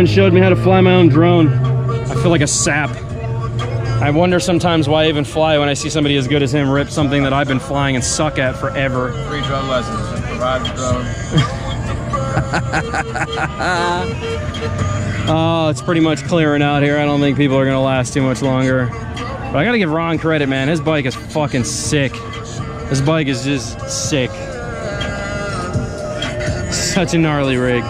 friend showed me how to fly my own drone. I feel like a sap. I wonder sometimes why I even fly when I see somebody as good as him rip something that I've been flying and suck at forever. Free drone lessons, just provide the drone. Oh, it's pretty much clearing out here. I don't think people are gonna last too much longer. But I gotta give Ron credit, man. His bike is fucking sick. This bike is just sick. Such a gnarly rig.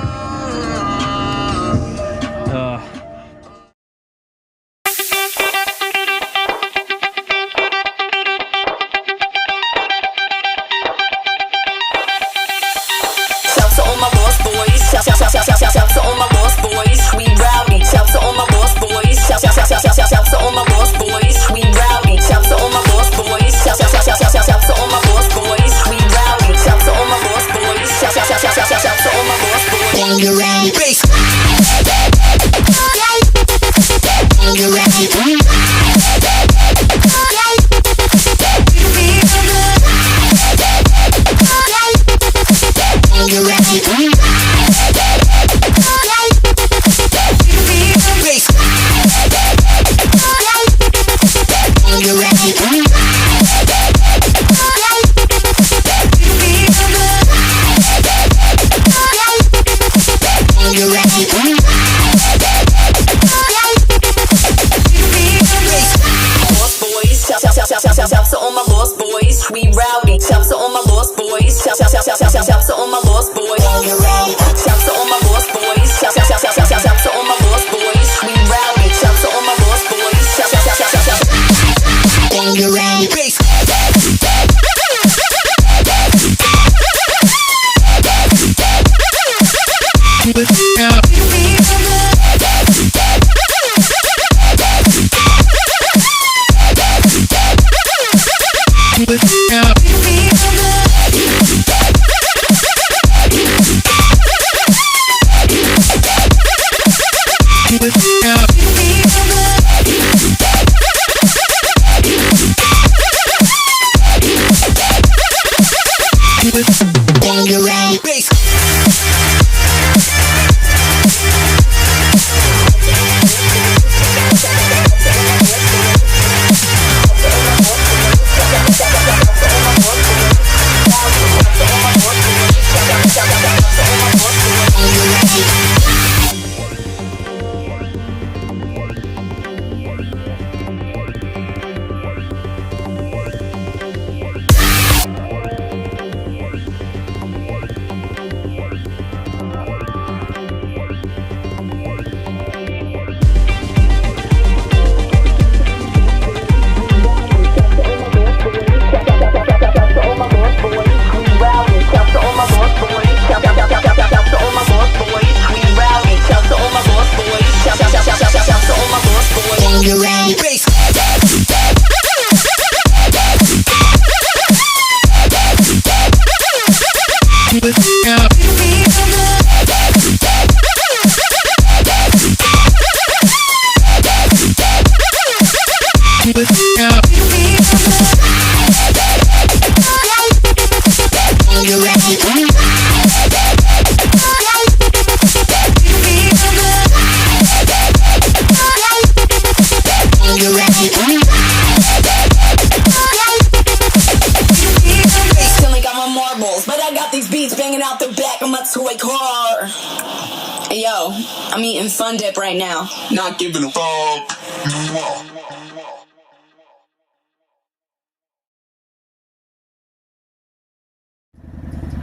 Yo, I'm eating Fun Dip right now. Not giving a fuck.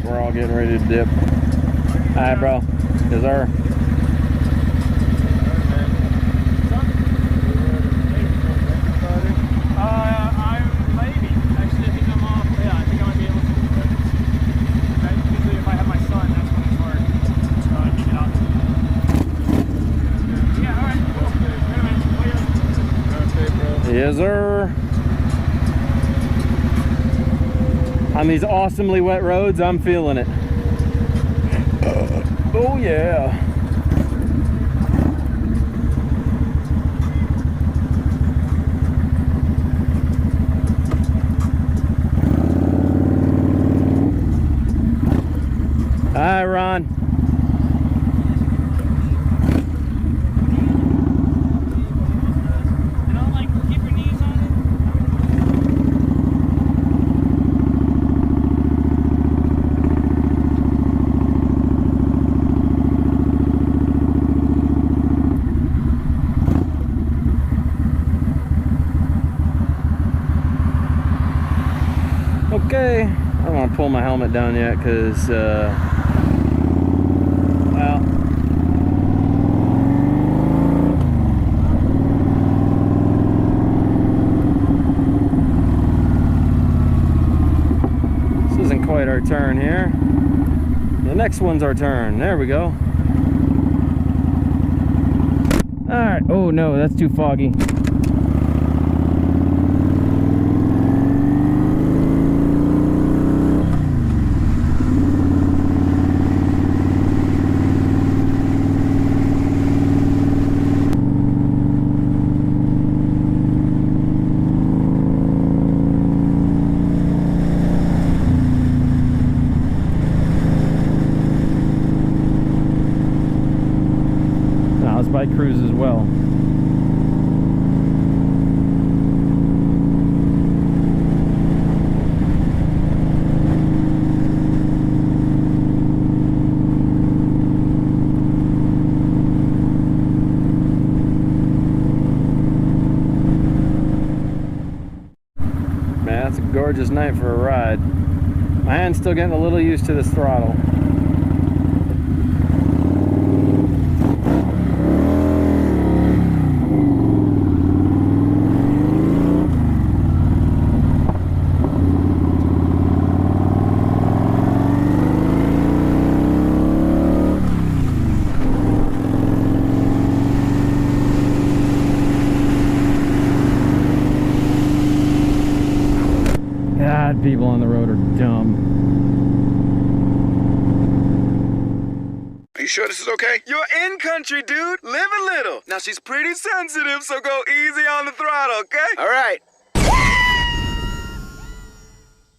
We're all getting ready to dip. Alright, bro. Yes, sir. I'm maybe. Actually, I think I'm off. Yeah, I think I might be able to. But usually, if I have my son, that's when it's hard to get out to. Yeah, alright, cool. Anyway, Yes, sir. On these awesomely wet roads, I'm feeling it. Oh yeah. Hi, Ron. pull my helmet down yet because, well, this isn't quite our turn here. The next one's our turn. There we go. All right. Oh no, that's too foggy. Bike cruise as well. Man, that's a gorgeous night for a ride. My hand's still getting a little used to this throttle. God, people on the road are dumb. Are you sure this is okay? You're in country, dude. Live a little. Now, she's pretty sensitive, so go easy on the throttle, okay? All right.